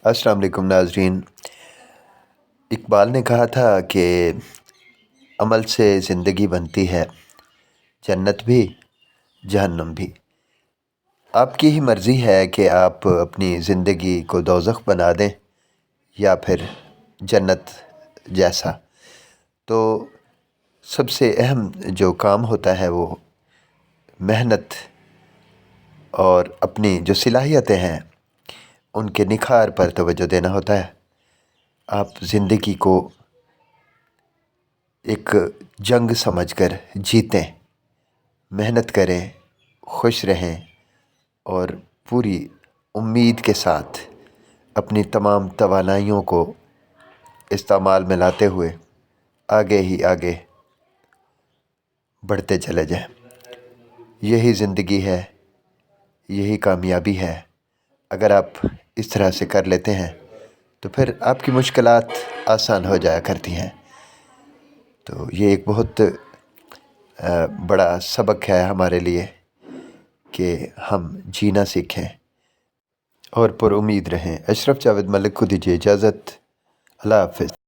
السلام علیکم ناظرین۔ اقبال نے کہا تھا کہ عمل سے زندگی بنتی ہے، جنت بھی جہنم بھی۔ آپ کی ہی مرضی ہے کہ آپ اپنی زندگی کو دوزخ بنا دیں یا پھر جنت جیسا۔ تو سب سے اہم جو کام ہوتا ہے وہ محنت اور اپنی جو صلاحیتیں ہیں ان کے نکھار پر توجہ دینا ہوتا ہے۔ آپ زندگی کو ایک جنگ سمجھ کر جیتیں، محنت کریں، خوش رہیں اور پوری امید کے ساتھ اپنی تمام توانائیوں کو استعمال میں لاتے ہوئے آگے ہی آگے بڑھتے چلے جائیں۔ یہی زندگی ہے، یہی کامیابی ہے۔ اگر آپ اس طرح سے کر لیتے ہیں تو پھر آپ کی مشکلات آسان ہو جایا کرتی ہیں۔ تو یہ ایک بہت بڑا سبق ہے ہمارے لیے کہ ہم جینا سیکھیں اور پر امید رہیں۔ اشرف جاوید ملک کو دیجیے اجازت۔ اللہ حافظ۔